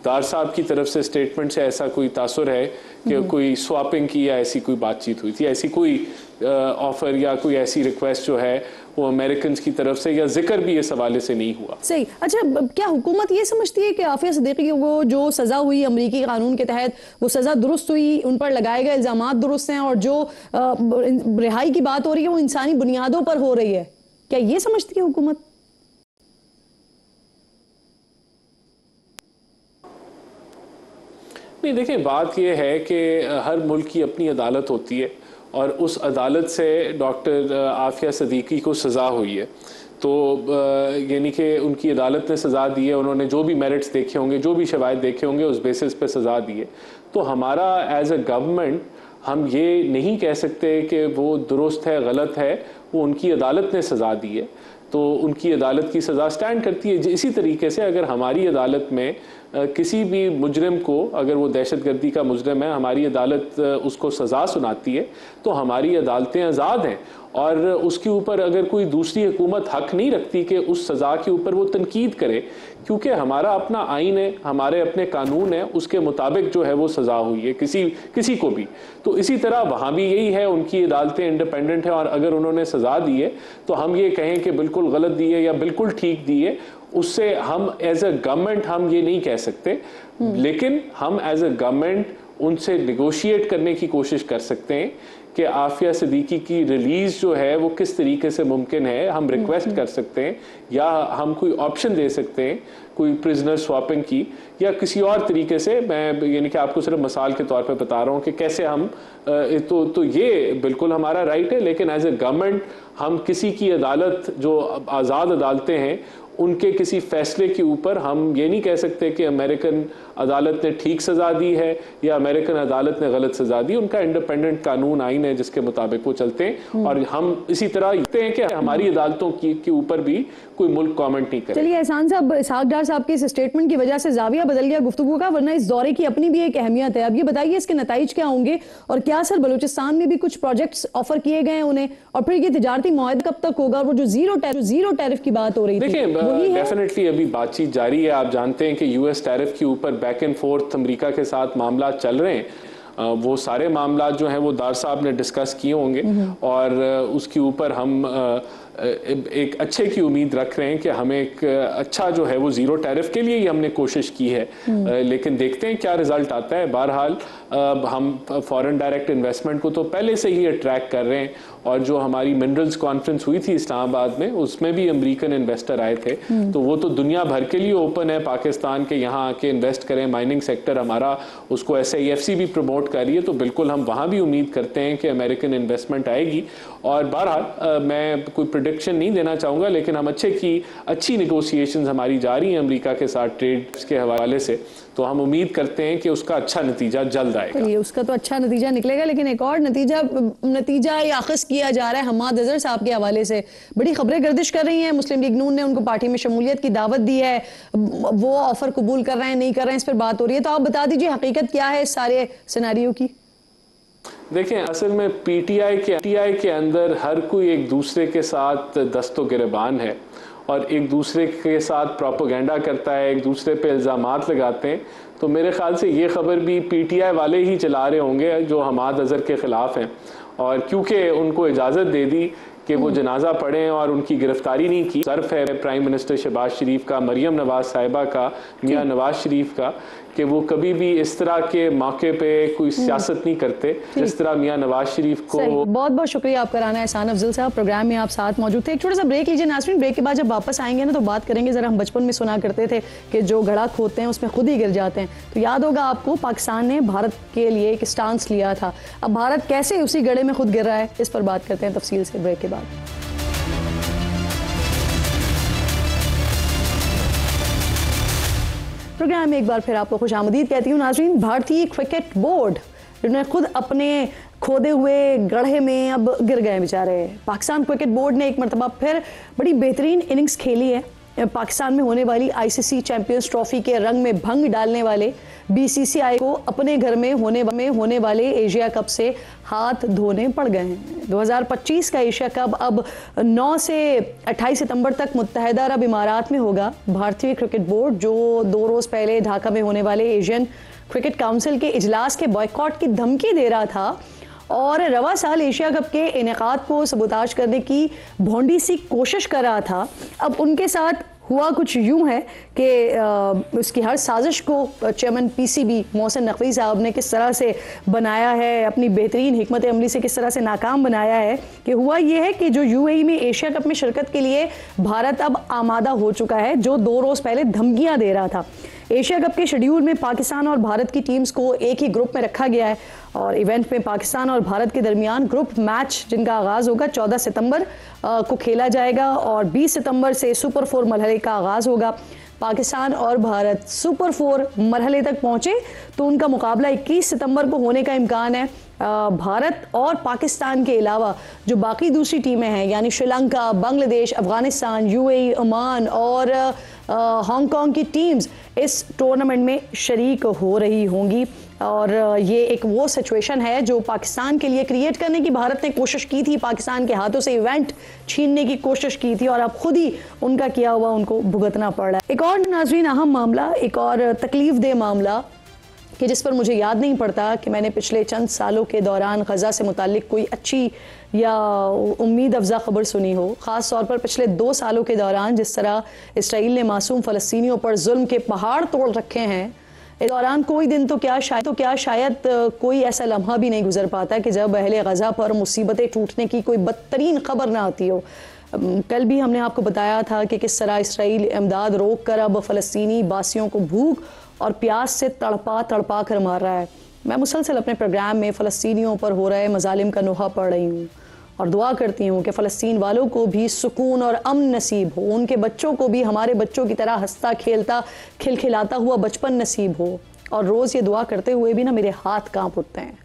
दार साहब की तरफ से स्टेटमेंट से ऐसा कोई तासुर है कि कोई स्वैपिंग की या ऐसी कोई बातचीत हुई थी। ऐसी कोई ऑफ़र या कोई ऐसी रिक्वेस्ट जो है वो अमेरिकन की तरफ से या जिक्र भी इस हवाले से नहीं हुआ। सही। अच्छा, क्या हुकूमत ये समझती है कि आफिया सिद्दीकी को जो सज़ा हुई अमरीकी कानून के तहत वो सज़ा दुरुस्त हुई, उन पर लगाए गए इल्ज़ामात दुरुस्त हैं और जो रिहाई की बात हो रही है वो इंसानी बुनियादों पर हो रही है? क्या ये समझती है हुकूमत? नहीं, देखिए बात यह है कि हर मुल्क की अपनी अदालत होती है और उस अदालत से डॉक्टर आफिया सिद्दीकी को सज़ा हुई है, तो यानी कि उनकी अदालत ने सज़ा दी है, उन्होंने जो भी मेरिट्स देखे होंगे, जो भी शवाहिद देखे होंगे उस बेसिस पे सज़ा दी है। तो हमारा एज अ गवर्नमेंट हम ये नहीं कह सकते कि वो दुरुस्त है गलत है, वो उनकी अदालत ने सज़ा दी है तो उनकी अदालत की सज़ा स्टैंड करती है। इसी तरीके से अगर हमारी अदालत में किसी भी मुजरिम को, अगर वो दहशतगर्दी का मुजरिम है, हमारी अदालत उसको सज़ा सुनाती है तो हमारी अदालतें आज़ाद हैं और उसके ऊपर अगर कोई दूसरी हुकूमत हक नहीं रखती कि उस सज़ा के ऊपर वो तनकीद करे, क्योंकि हमारा अपना आइन है, हमारे अपने कानून है, उसके मुताबिक जो है वो सज़ा हुई है किसी को भी। तो इसी तरह वहाँ भी यही है, उनकी अदालतें इंडिपेंडेंट हैं और अगर उन्होंने सज़ा दी है तो हम ये कहें कि बिल्कुल गलत दी है या बिल्कुल ठीक दी है, उससे हम एज अ गवर्नमेंट हम ये नहीं कह सकते, लेकिन हम एज अ गवर्नमेंट उनसे निगोशिएट करने की कोशिश कर सकते हैं कि आफिया सिद्दीकी की रिलीज़ जो है वो किस तरीके से मुमकिन है। हम रिक्वेस्ट कर सकते हैं या हम कोई ऑप्शन दे सकते हैं, कोई प्रिजनर स्वैपिंग की या किसी और तरीके से। मैं यानी कि आपको सिर्फ मिसाल के तौर पे बता रहा हूँ कि कैसे हम तो ये बिल्कुल हमारा राइट है, लेकिन एज ए गवर्नमेंट हम किसी की अदालत जो आज़ाद अदालतें हैं उनके किसी फैसले के ऊपर हम ये नहीं कह सकते कि अमेरिकन अदालत ने ठीक सज़ा दी है या अमेरिकन अदालत ने गलत सज़ा दी। उनका इंडिपेंडेंट कानून आइन है जिसके मुताबिक वो चलते हैं और हम इसी तरह कहते हैं कि हमारी अदालतों के ऊपर भी कोई मुल्क कमेंट नहीं करे। चलिए एहसान साहब, इसहाक डार साहब के इस स्टेटमेंट की वजह से जाविया बदल गया गुफ्तगू का, वरना इस दौरे की अपनी भी एक अहमियत है। अब ये बताइए इसके नताइज क्या होंगे और क्या सर बलूचिस्तान में भी कुछ प्रोजेक्ट्स ऑफर किए गए हैं उन्हें, और फिर ये तिजारती मुआहदा कब तक होगा? और वो जो जीरो टैरिफ की बात हो रही थी, डेफिनेटली अभी बातचीत जारी है। आप जानते हैं कि यूएस टैरिफ के ऊपर बैक एंड फोर्थ अमेरिका के साथ मामला चल रहे हैं। वो सारे मामला जो हैं वो दार साहब ने डिस्कस किए होंगे और उसके ऊपर हम एक अच्छे की उम्मीद रख रहे हैं कि हमें एक अच्छा जो है वो ज़ीरो टैरिफ के लिए ही हमने कोशिश की है, लेकिन देखते हैं क्या रिज़ल्ट आता है। बहरहाल हम फॉरेन डायरेक्ट इन्वेस्टमेंट को तो पहले से ही अट्रैक्ट कर रहे हैं, और जो हमारी मिनरल्स कॉन्फ्रेंस हुई थी इस्लामाबाद में, उसमें भी अमेरिकन इन्वेस्टर आए थे, तो वो तो दुनिया भर के लिए ओपन है पाकिस्तान के यहाँ आके इन्वेस्ट करें। माइनिंग सेक्टर हमारा, उसको SIFC भी प्रमोट कर रही है, तो बिल्कुल हम वहाँ भी उम्मीद करते हैं कि अमेरिकन इन्वेस्टमेंट आएगी। और बहरहाल मैं कोई प्रेडिक्शन नहीं देना चाहूँगा, लेकिन हम अच्छी निगोशिएशंस हमारी जा रही हैं अमेरिका के साथ ट्रेड के हवाले से, तो हम उम्मीद करते हैं कि उसका अच्छा नतीजा जल्द आएगा। ये उसका तो अच्छा नतीजा निकलेगा, लेकिन एक और नतीजा याखिस किया जा रहा है हम्माद अजहर साहब के हवाले से। बड़ी खबरें गर्दिश कर रही हैं, मुस्लिम लीग नून ने उनको पार्टी में शमूलियत की दावत दी है, वो ऑफर कबूल कर रहे हैं नहीं कर रहे हैं, इस पर बात हो रही है। तो आप बता दीजिए हकीकत क्या है इस सारे सिनेरियो की। देखें, असल में PTI के अंदर हर कोई एक दूसरे के साथ दस्तो गिरबान है और एक दूसरे के साथ प्रोपेगेंडा करता है, एक दूसरे पे इल्ज़ामात लगाते हैं। तो मेरे ख्याल से ये खबर भी PTI वाले ही चला रहे होंगे जो हम्माद अजहर के ख़िलाफ़ हैं, और क्योंकि उनको इजाज़त दे दी कि वो जनाजा पढ़ें और उनकी गिरफ्तारी नहीं की। सर्फ है प्राइम मिनिस्टर शहबाज शरीफ का, मरियम नवाज साहिबा का, मियाँ नवाज शरीफ का, कि वो कभी भी इस तरह के मौके पे कोई सियासत नहीं करते जिस तरह मियाँ नवाज शरीफ को। बहुत बहुत शुक्रिया आपका राना एहसान अफजल साहब, प्रोग्राम में आप साथ मौजूद थे। एक छोटा सा ब्रेक लीजिए नाज़रीन, ब्रेक के बाद जब वापस आएंगे ना तो बात करेंगे, जरा हम बचपन में सुना करते थे कि जो घड़ा खोदते हैं उसमें खुद ही गिर जाते हैं, तो याद होगा आपको पाकिस्तान ने भारत के लिए एक स्टांस लिया था। अब भारत कैसे उसी गड्ढे में खुद गिर रहा है, इस पर बात करते हैं तफसील से ब्रेक के बाद। प्रोग्राम में एक बार फिर आपको खुशामदीद कहती हूँ नाज़रीन। भारतीय क्रिकेट बोर्ड जिन्होंने खुद अपने खोदे हुए गड्ढे में अब गिर गए बेचारे। पाकिस्तान क्रिकेट बोर्ड ने एक मरतबा फिर बड़ी बेहतरीन इनिंग्स खेली है। पाकिस्तान में होने वाली ICC चैंपियंस ट्रॉफी के रंग में भंग डालने वाले BCCI को अपने घर में होने वाले एशिया कप से हाथ धोने पड़ गए हैं। 2025 का एशिया कप अब 9 से 28 सितंबर तक मुत्तहदा अरब इमारात में होगा। भारतीय क्रिकेट बोर्ड जो 2 रोज़ पहले ढाका में होने वाले एशियन क्रिकेट काउंसिल के इजलास के बॉयकॉट की धमकी दे रहा था और रवा साल एशिया कप के इनेकाद को सबोताज करने की भोंडी सी कोशिश कर रहा था, अब उनके साथ हुआ कुछ यूं है कि उसकी हर साजिश को चेयरमैन PCB मोहसिन नकवी साहब ने किस तरह से बनाया है, अपनी बेहतरीन हिकमत अमली से किस तरह से नाकाम बनाया है कि हुआ ये है कि जो UAE में एशिया कप में शिरकत के लिए भारत अब आमादा हो चुका है, जो 2 रोज़ पहले धमकियां दे रहा था। एशिया कप के शेड्यूल में पाकिस्तान और भारत की टीम्स को एक ही ग्रुप में रखा गया है और इवेंट में पाकिस्तान और भारत के दरमियान ग्रुप मैच जिनका आगाज़ होगा 14 सितंबर को खेला जाएगा और 20 सितंबर से सुपर 4 मरहले का आगाज़ होगा। पाकिस्तान और भारत सुपर 4 मरहले तक पहुंचे तो उनका मुकाबला 21 सितंबर को होने का इम्कान है। भारत और पाकिस्तान के अलावा जो बाकी दूसरी टीमें हैं यानी श्रीलंका, बांग्लादेश, अफगानिस्तान, UAE, ओमान और हांगकांग की टीम्स इस टूर्नामेंट में शरीक हो रही होंगी और ये एक वो सिचुएशन है जो पाकिस्तान के लिए क्रिएट करने की भारत ने कोशिश की थी, पाकिस्तान के हाथों से इवेंट छीनने की कोशिश की थी और अब खुद ही उनका किया हुआ उनको भुगतना पड़ रहा है। एक और नाज़रीन अहम मामला, एक और तकलीफ दे मामला कि जिस पर मुझे याद नहीं पड़ता कि मैंने पिछले चंद सालों के दौरान ग़ज़ा से मुताल्लिक कोई अच्छी या उम्मीद अफजा खबर सुनी हो। ख़ास तौर पर पिछले 2 सालों के दौरान जिस तरह इसराइल ने मासूम फ़लस्तीनियों पर जुल्म के पहाड़ तोड़ रखे हैं, इस दौरान कोई दिन तो क्या शायद कोई ऐसा लम्हा भी नहीं गुजर पाता कि जब अहले ग़ज़ा पर मुसीबतें टूटने की कोई बदतरीन खबर ना आती हो। कल भी हमने आपको बताया था कि किस तरह इसराइल इमदाद रोक कर अब फ़लस्तीनी बासियों को भूख और प्यास से तड़पा कर मार रहा है। मैं मुसलसल अपने प्रोग्राम में फ़लस्तीनियों पर हो रहे मजालिम का नोहा पढ़ रही हूँ और दुआ करती हूँ कि फ़लस्तीन वालों को भी सुकून और अमन नसीब हो, उनके बच्चों को भी हमारे बच्चों की तरह हंसता खेलता खिलखिलाता हुआ बचपन नसीब हो। और रोज़ ये दुआ करते हुए भी ना मेरे हाथ कांप उठते हैं।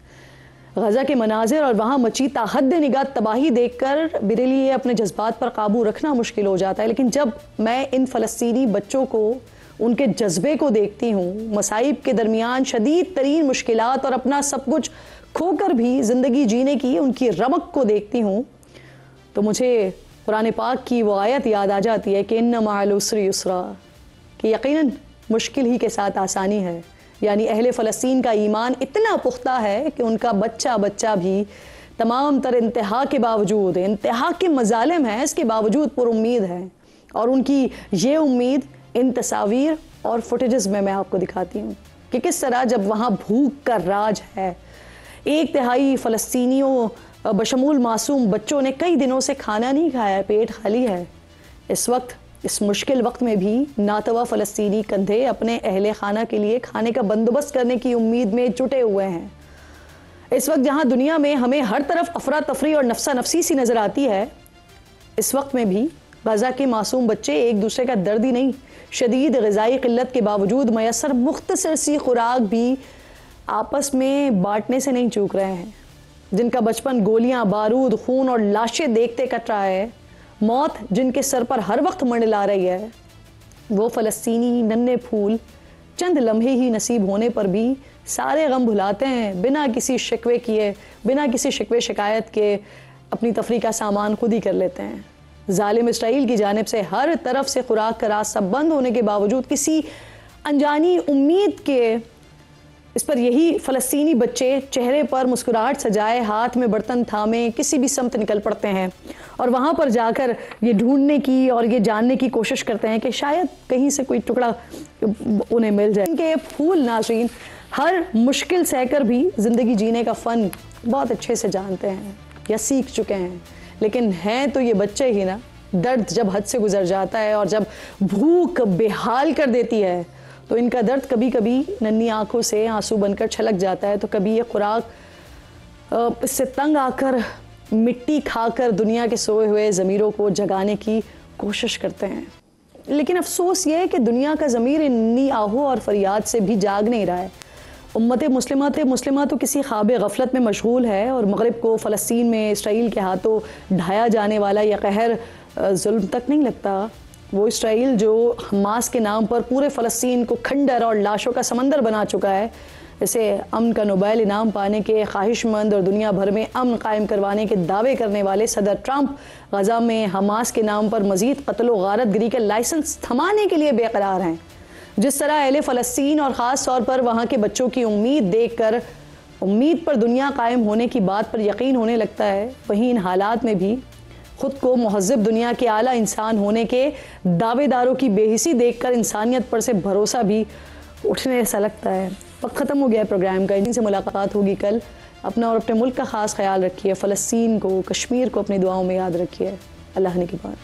ग़ज़ा के मनाजिर और वहाँ मची ताहद निगाह तबाही देखकर मेरे लिए अपने जज्बात पर काबू रखना मुश्किल हो जाता है, लेकिन जब मैं इन फ़लस्तीनी बच्चों को, उनके जज्बे को देखती हूँ, मसाइब के दरमियान शदीद तरीन मुश्किलात और अपना सब कुछ खोकर भी ज़िंदगी जीने की उनकी रमक को देखती हूँ, तो मुझे कुरान पाक की वो आयत याद आ जाती है कि इन्ना मअल उसरि युस्रा, कि यकीनन मुश्किल ही के साथ आसानी है। यानी अहले फ़लस्तीन का ईमान इतना पुख्ता है कि उनका बच्चा भी तमाम तर इंतहा के बावजूद, इंतहा के मजालिम हैं, इसके बावजूद पुरुम्मीद हैं। और उनकी ये उम्मीद इन तस्वीर और फुटेजेस में मैं आपको दिखाती हूँ कि किस तरह जब वहाँ भूख का राज है, 1/3 फ़लस्तीनियों बशमूल मासूम बच्चों ने कई दिनों से खाना नहीं खाया, पेट खाली है। इस वक्त, इस मुश्किल वक्त में भी नातवा फ़लस्तीनी कंधे अपने अहले खाना के लिए खाने का बंदोबस्त करने की उम्मीद में जुटे हुए हैं। इस वक्त जहाँ दुनिया में हमें हर तरफ अफरा तफरी और नफसा नफसी सी नज़र आती है, इस वक्त में भी गज़ा के मासूम बच्चे एक दूसरे का दर्द ही नहीं, शदीद ग़िज़ाई क़िल्लत के बावजूद मैसर मुख्तसर सी खुराक भी आपस में बांटने से नहीं चूक रहे हैं। जिनका बचपन गोलियां, बारूद, खून और लाशें देखते कट रहा है, मौत जिनके सर पर हर वक्त मंडला रही है, वो फ़लस्तीनी नन्हे फूल चंद लम्हे ही नसीब होने पर भी सारे गम भुलाते हैं, बिना किसी शिकवे किए, बिना किसी शिकवे शिकायत के अपनी तफरी का सामान खुद ही कर लेते हैं। जालिम इसराइल की जानिब से हर तरफ से खुराक का रास्ता बंद होने के बावजूद किसी अनजानी उम्मीद के इस पर यही फ़लस्तीनी बच्चे चेहरे पर मुस्कुराहट सजाए, हाथ में बर्तन थामे किसी भी समत निकल पड़ते हैं और वहाँ पर जाकर ये ढूंढने की और ये जानने की कोशिश करते हैं कि शायद कहीं से कोई टुकड़ा उन्हें मिल जाए। इनके फूल नाज़रीन हर मुश्किल सहकर भी ज़िंदगी जीने का फ़न बहुत अच्छे से जानते हैं या सीख चुके हैं, लेकिन हैं तो ये बच्चे ही ना। दर्द जब हद से गुजर जाता है और जब भूख बेहाल कर देती है तो इनका दर्द कभी कभी नन्ही आंखों से आंसू बनकर छलक जाता है। तो कभी ये खुराक इससे तंग आकर मिट्टी खाकर दुनिया के सोए हुए ज़मीरों को जगाने की कोशिश करते हैं, लेकिन अफसोस ये है कि दुनिया का ज़मीर इन्नी आहो और फरियाद से भी जाग नहीं रहा है। उम्मत मुस्लिमा तो किसी ख्वाब गफलत में मशगूल है और मगरिब को फ़लस्तीन में इसराइल के हाथों ढाया जाने वाला यह कहर जुल्म तक नहीं लगता। वो इसराइल जो हमास के नाम पर पूरे फ़लस्तीन को खंडर और लाशों का समंदर बना चुका है, इसे अमन का नोबेल इनाम पाने के ख्वाहिशमंद और दुनिया भर में अमन कायम करवाने के दावे करने वाले सदर ट्रंप गज़ा में हमास के नाम पर मज़ीद कत्ल व गारतगिरी के लाइसेंस थमाने के लिए बेकरार हैं। जिस तरह अहले फ़लस्तीन और ख़ास तौर पर वहाँ के बच्चों की उम्मीद देख कर उम्मीद पर दुनिया कायम होने की बात पर यकीन होने लगता है, वहीं इन हालात में भी खुद को महज़ब दुनिया के आला इंसान होने के दावेदारों की बेहिसी देखकर इंसानियत पर से भरोसा भी उठने सा लगता है। वक्त ख़त्म हो गया प्रोग्राम का, इनसे मुलाकात होगी कल। अपना और अपने मुल्क का ख़ास ख्याल रखिए, फ़लस्तीन को, कश्मीर को अपनी दुआओं में याद रखिए। अल्लाह ने की बात।